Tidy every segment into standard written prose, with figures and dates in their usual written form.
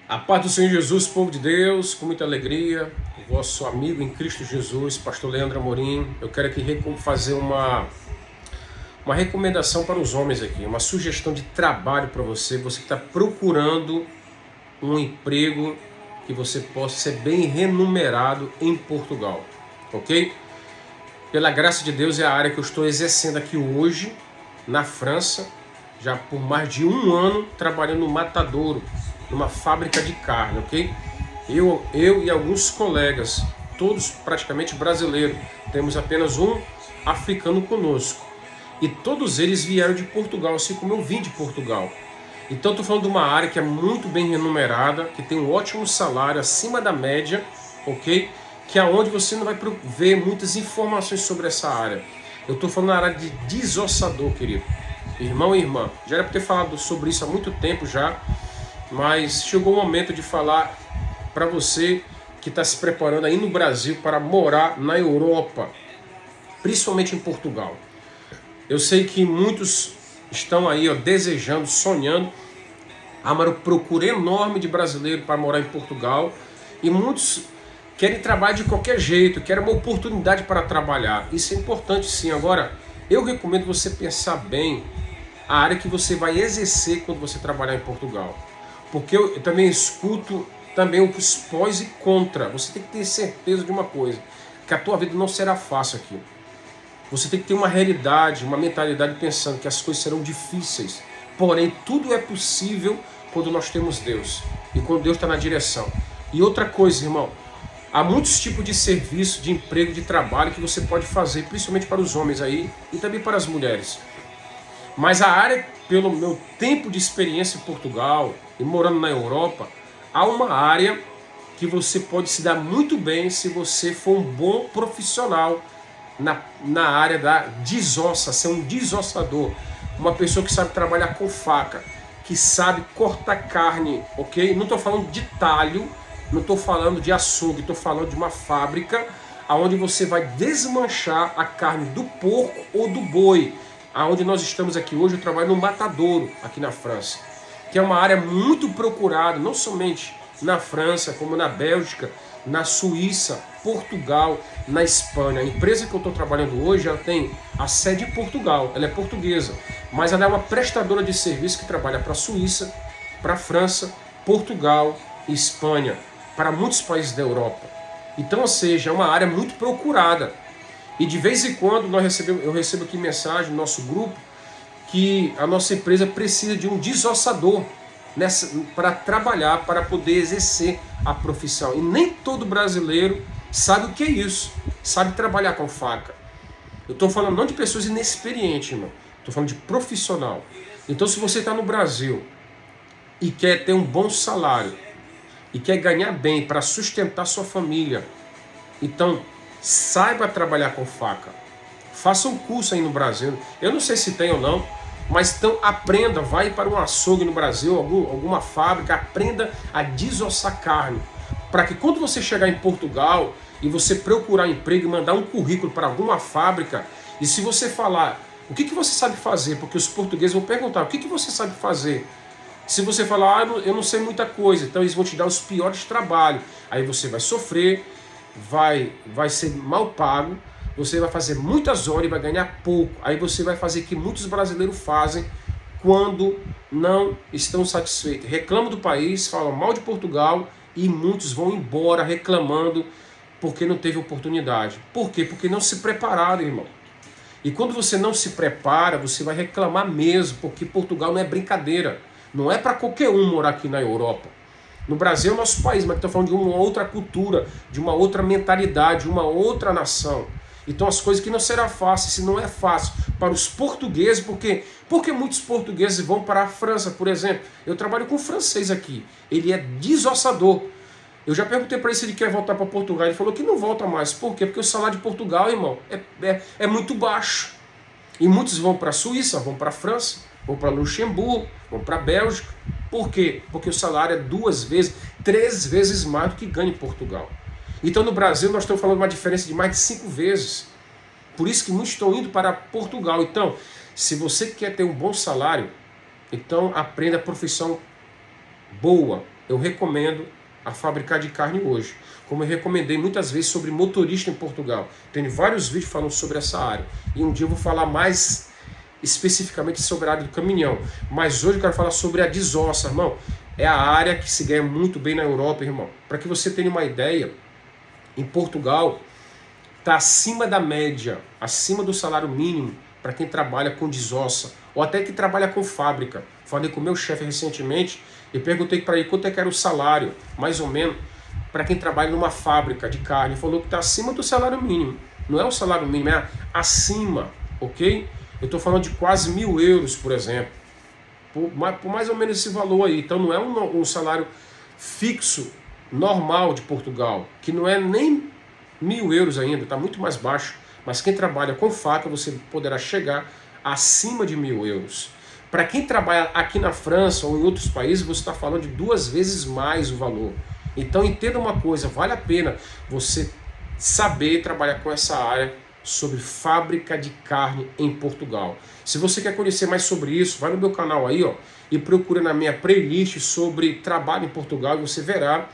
A paz do Senhor Jesus, povo de Deus, com muita alegria, o vosso amigo em Cristo Jesus, pastor Leandro Amorim. Eu quero aqui fazer uma recomendação para os homens aqui, uma sugestão de trabalho para você que está procurando um emprego que você possa ser bem remunerado em Portugal, ok? Pela graça de Deus é a área que eu estou exercendo aqui hoje, na França, já por mais de um ano trabalhando no matadouro, numa fábrica de carne, ok? Eu e alguns colegas, todos praticamente brasileiros, temos apenas um africano conosco. E todos eles vieram de Portugal, assim como eu vim de Portugal. Então estou falando de uma área que é muito bem remunerada, que tem um ótimo salário, acima da média, ok? Que é onde você não vai ver muitas informações sobre essa área. Eu estou falando na área de desossador, querido. Irmão e irmã, já era para ter falado sobre isso há muito tempo já, mas chegou o momento de falar para você que está se preparando aí no Brasil para morar na Europa, principalmente em Portugal. Eu sei que muitos estão aí desejando, sonhando, há uma procura enorme de brasileiro para morar em Portugal e muitos querem trabalhar de qualquer jeito, querem uma oportunidade para trabalhar. Isso é importante sim. Agora, eu recomendo você pensar bem a área que você vai exercer quando você trabalhar em Portugal. Porque eu também escuto também os pós e contra. Você tem que ter certeza de uma coisa, que a tua vida não será fácil aqui. Você tem que ter uma realidade, uma mentalidade pensando que as coisas serão difíceis. Porém, tudo é possível quando nós temos Deus. E quando Deus está na direção. E outra coisa, irmão, há muitos tipos de serviço, de emprego, de trabalho que você pode fazer, principalmente para os homens aí e também para as mulheres. Mas a área, pelo meu tempo de experiência em Portugal e morando na Europa, há uma área que você pode se dar muito bem se você for um bom profissional na área da desossa, ser um desossador. Uma pessoa que sabe trabalhar com faca, que sabe cortar carne, ok? Não estou falando de talho, não estou falando de açougue, estou falando de uma fábrica onde você vai desmanchar a carne do porco ou do boi. Aonde nós estamos aqui hoje, eu trabalho no matadouro, aqui na França, que é uma área muito procurada, não somente na França, como na Bélgica, na Suíça, Portugal, na Espanha. A empresa que eu estou trabalhando hoje, ela tem a sede em Portugal, ela é portuguesa, mas ela é uma prestadora de serviço que trabalha para a Suíça, para a França, Portugal e Espanha, para muitos países da Europa. Então, ou seja, é uma área muito procurada. E de vez em quando eu recebo aqui mensagem no nosso grupo que a nossa empresa precisa de um desossador para trabalhar, para poder exercer a profissão. E nem todo brasileiro sabe o que é isso, sabe trabalhar com faca. Eu estou falando não de pessoas inexperientes, irmão. Estou falando de profissional. Então, se você está no Brasil e quer ter um bom salário e quer ganhar bem para sustentar sua família, então saiba trabalhar com faca. Faça um curso aí no Brasil. Eu não sei se tem ou não, mas então aprenda, vai para um açougue no Brasil, alguma fábrica, aprenda a desossar carne. Para que quando você chegar em Portugal e você procurar emprego e mandar um currículo para alguma fábrica, e se você falar, o que você sabe fazer? Porque os portugueses vão perguntar, o que você sabe fazer? Se você falar, eu não sei muita coisa, então eles vão te dar os piores trabalhos. Aí você vai sofrer, vai ser mal pago, você vai fazer muitas horas e vai ganhar pouco. Aí você vai fazer o que muitos brasileiros fazem quando não estão satisfeitos. Reclamam do país, falam mal de Portugal e muitos vão embora reclamando porque não teve oportunidade. Por quê? Porque não se prepararam, irmão. E quando você não se prepara, você vai reclamar mesmo, porque Portugal não é brincadeira. Não é para qualquer um morar aqui na Europa. No Brasil é o nosso país, mas estou falando de uma outra cultura, de uma outra mentalidade, de uma outra nação. Então as coisas que não será fácil, se não é fácil para os portugueses, porque muitos portugueses vão para a França, por exemplo. Eu trabalho com um francês aqui, ele é desossador. Eu já perguntei para ele se ele quer voltar para Portugal, ele falou que não volta mais. Por quê? Porque o salário de Portugal, irmão, é muito baixo. E muitos vão para a Suíça, vão para a França, vão para Luxemburgo, vão para a Bélgica. Por quê? Porque o salário é 2 vezes, 3 vezes mais do que ganha em Portugal. Então no Brasil nós estamos falando de uma diferença de mais de 5 vezes. Por isso que muitos estão indo para Portugal. Então, se você quer ter um bom salário, então aprenda a profissão boa, eu recomendo a fabricar de carne hoje. Como eu recomendei muitas vezes sobre motorista em Portugal. Tenho vários vídeos falando sobre essa área. E um dia eu vou falar mais especificamente sobre a área do caminhão. Mas hoje eu quero falar sobre a desossa, irmão. É a área que se ganha muito bem na Europa, irmão. Para que você tenha uma ideia, em Portugal está acima da média, acima do salário mínimo para quem trabalha com desossa, ou até que trabalha com fábrica. Falei com o meu chefe recentemente e perguntei para ele quanto é que era o salário, mais ou menos, para quem trabalha numa fábrica de carne. Ele falou que está acima do salário mínimo. Não é o salário mínimo, é acima, ok? Eu estou falando de quase 1.000 euros, por exemplo. Por mais ou menos esse valor aí. Então não é um salário fixo, normal de Portugal, que não é nem 1.000 euros ainda, está muito mais baixo. Mas quem trabalha com faca, você poderá chegar acima de 1.000 euros. Para quem trabalha aqui na França ou em outros países, você está falando de 2 vezes mais o valor. Então entenda uma coisa, vale a pena você saber trabalhar com essa área sobre fábrica de carne em Portugal. Se você quer conhecer mais sobre isso, vai no meu canal aí, ó, e procura na minha playlist sobre trabalho em Portugal e você verá,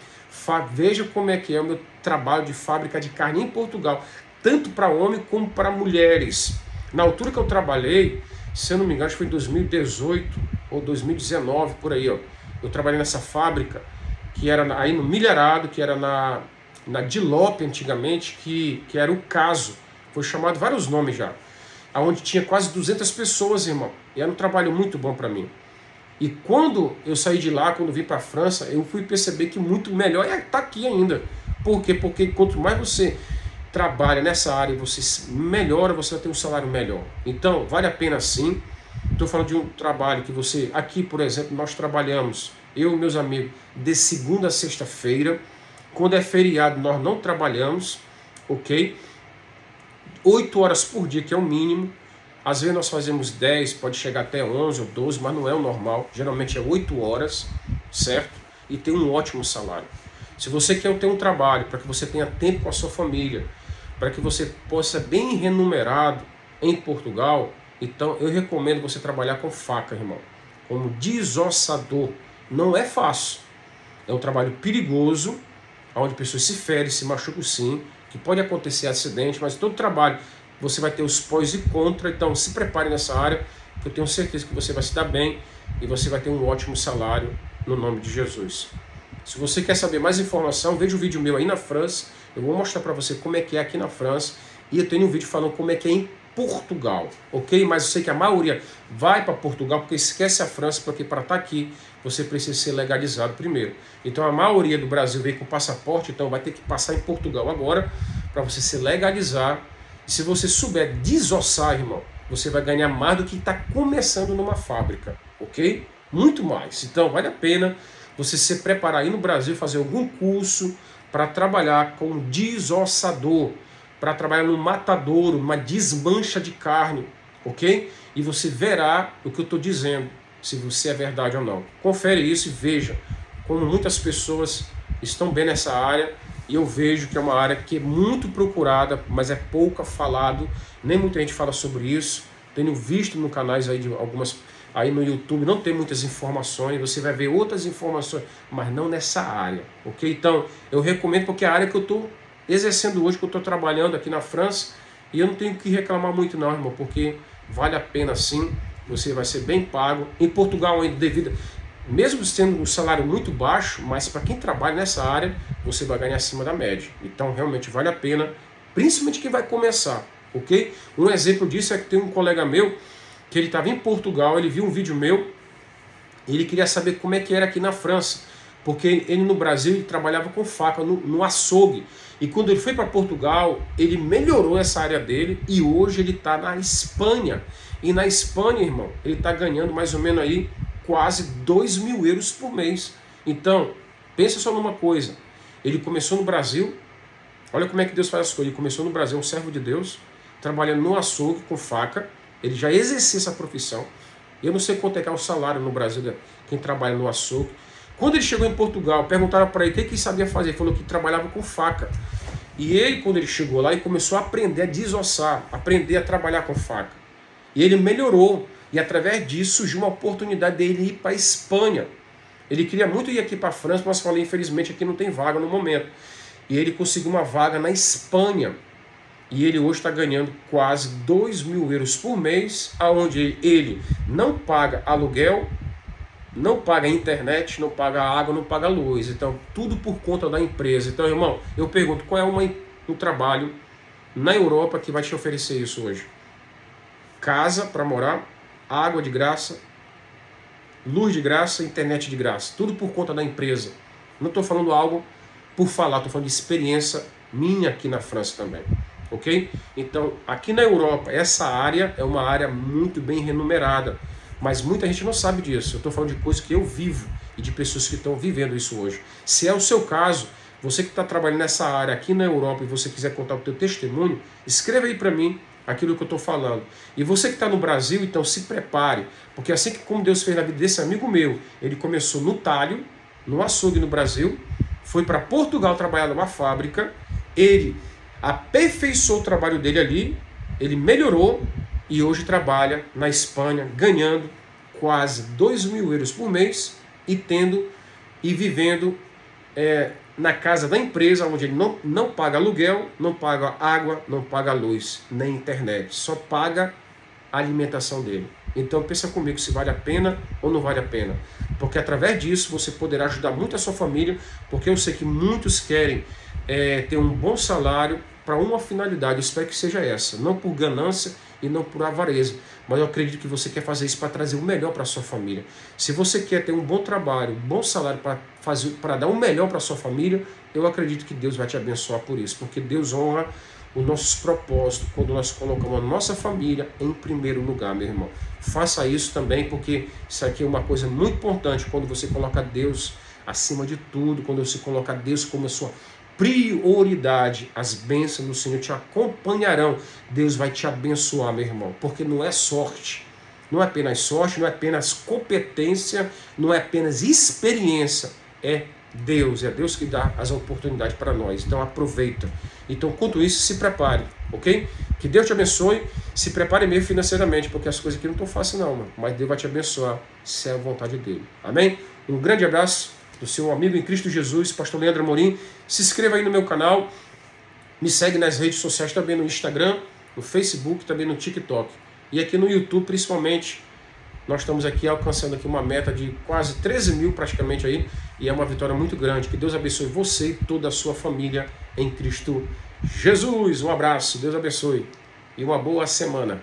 veja como é que é o meu trabalho de fábrica de carne em Portugal, tanto para homem como para mulheres. Na altura que eu trabalhei, se eu não me engano, acho que foi em 2018 ou 2019, por aí, ó, eu trabalhei nessa fábrica, que era aí no Milharado, que era na Dilop antigamente, que era o Caso. Foi chamado vários nomes já. Onde tinha quase 200 pessoas, irmão. E era um trabalho muito bom para mim. E quando eu saí de lá, quando vim para a França, eu fui perceber que muito melhor é estar aqui ainda. Por quê? Porque quanto mais você trabalha nessa área e você melhora, você vai ter um salário melhor. Então, vale a pena sim. Estou falando de um trabalho que você... Aqui, por exemplo, nós trabalhamos, eu e meus amigos, de segunda a sexta-feira. Quando é feriado, nós não trabalhamos, ok? 8 horas por dia, que é o mínimo. Às vezes nós fazemos 10, pode chegar até 11 ou 12, mas não é o normal. Geralmente é 8 horas, certo? E tem um ótimo salário. Se você quer ter um trabalho para que você tenha tempo com a sua família, para que você possa ser bem remunerado em Portugal, então eu recomendo você trabalhar com faca, irmão. Como desossador. Não é fácil. É um trabalho perigoso, onde pessoas se ferem, se machucam sim, que pode acontecer acidente, mas todo trabalho você vai ter os pós e contra, então se prepare nessa área, que eu tenho certeza que você vai se dar bem e você vai ter um ótimo salário no nome de Jesus. Se você quer saber mais informação, veja o vídeo meu aí na França, eu vou mostrar para você como é que é aqui na França e eu tenho um vídeo falando como é que é em Portugal, ok? Mas eu sei que a maioria vai para Portugal porque esquece a França, porque para estar aqui você precisa ser legalizado primeiro. Então a maioria do Brasil vem com passaporte, então vai ter que passar em Portugal agora para você se legalizar. E se você souber desossar, irmão, você vai ganhar mais do que está começando numa fábrica, ok? Muito mais. Então vale a pena você se preparar aí no Brasil, fazer algum curso para trabalhar com desossador, para trabalhar no matadouro, uma desmancha de carne, ok? E você verá o que eu estou dizendo, se você é verdade ou não. Confere isso e veja como muitas pessoas estão bem nessa área, e eu vejo que é uma área que é muito procurada, mas é pouco falado, nem muita gente fala sobre isso. Tenho visto no canais aí de algumas, aí no YouTube não tem muitas informações, você vai ver outras informações, mas não nessa área, ok? Então eu recomendo, porque é a área que eu estou exercendo hoje, que eu estou trabalhando aqui na França, e eu não tenho que reclamar muito não, irmão, porque vale a pena sim, você vai ser bem pago. Em Portugal ainda devido, mesmo sendo um salário muito baixo, mas para quem trabalha nessa área, você vai ganhar acima da média. Então realmente vale a pena, principalmente quem vai começar, ok? Um exemplo disso é que tem um colega meu, que ele estava em Portugal, ele viu um vídeo meu, e ele queria saber como é que era aqui na França, porque ele no Brasil ele trabalhava com faca, no açougue. E quando ele foi para Portugal, ele melhorou essa área dele e hoje ele está na Espanha. E na Espanha, irmão, ele está ganhando mais ou menos aí quase 2.000 euros por mês. Então, pensa só numa coisa. Ele começou no Brasil, olha como é que Deus faz as coisas. Ele começou no Brasil, um servo de Deus, trabalhando no açougue com faca. Ele já exercia essa profissão. Eu não sei quanto é que é o salário no Brasil, quem trabalha no açougue. Quando ele chegou em Portugal, perguntaram para ele o que ele sabia fazer. Ele falou que trabalhava com faca. E ele, quando ele chegou lá, ele começou a aprender a desossar, aprender a trabalhar com faca. E ele melhorou. E através disso surgiu uma oportunidade dele ir para a Espanha. Ele queria muito ir aqui para a França, mas falei, infelizmente aqui não tem vaga no momento. E ele conseguiu uma vaga na Espanha. E ele hoje está ganhando quase 2.000 euros por mês, onde ele não paga aluguel, não paga internet, não paga água, não paga luz. Então, tudo por conta da empresa. Então, irmão, eu pergunto, qual é um trabalho na Europa que vai te oferecer isso hoje? Casa para morar, água de graça, luz de graça, internet de graça. Tudo por conta da empresa. Não estou falando algo por falar, estou falando de experiência minha aqui na França também. Ok? Então, aqui na Europa, essa área é uma área muito bem remunerada, mas muita gente não sabe disso. Eu estou falando de coisas que eu vivo e de pessoas que estão vivendo isso hoje. Se é o seu caso, você que está trabalhando nessa área aqui na Europa e você quiser contar o teu testemunho, escreva aí para mim aquilo que eu estou falando. E você que está no Brasil, então se prepare, porque assim que como Deus fez na vida desse amigo meu, ele começou no talho, no açougue no Brasil, foi para Portugal trabalhar numa fábrica, ele aperfeiçoou o trabalho dele ali, ele melhorou e hoje trabalha na Espanha, ganhando quase 2.000 euros por mês e vivendo na casa da empresa, onde ele não paga aluguel, não paga água, não paga luz, nem internet, só paga a alimentação dele. Então pensa comigo se vale a pena ou não vale a pena, porque através disso você poderá ajudar muito a sua família, porque eu sei que muitos querem ter um bom salário para uma finalidade, eu espero que seja essa, não por ganância e não por avareza, mas eu acredito que você quer fazer isso para trazer o melhor para a sua família. Se você quer ter um bom trabalho, um bom salário para dar o melhor para a sua família, eu acredito que Deus vai te abençoar por isso, porque Deus honra os nossos propósitos quando nós colocamos a nossa família em primeiro lugar, meu irmão. Faça isso também, porque isso aqui é uma coisa muito importante, quando você coloca Deus acima de tudo, quando você coloca Deus como a sua prioridade, as bênçãos do Senhor te acompanharão. Deus vai te abençoar, meu irmão, porque não é sorte, não é apenas sorte, não é apenas competência, não é apenas experiência, é Deus que dá as oportunidades para nós. Então aproveita. Então, quanto isso, se prepare, ok? Que Deus te abençoe, se prepare mesmo financeiramente, porque as coisas aqui não estão fáceis não, mano. Mas Deus vai te abençoar, se é a vontade dele. Amém? Um grande abraço do seu amigo em Cristo Jesus, pastor Leandro Amorim. Se inscreva aí no meu canal, me segue nas redes sociais também, no Instagram, no Facebook, também no TikTok. E aqui no YouTube, principalmente, nós estamos aqui alcançando aqui uma meta de quase 13.000 praticamente aí, e é uma vitória muito grande. Que Deus abençoe você e toda a sua família em Cristo Jesus. Um abraço, Deus abençoe e uma boa semana.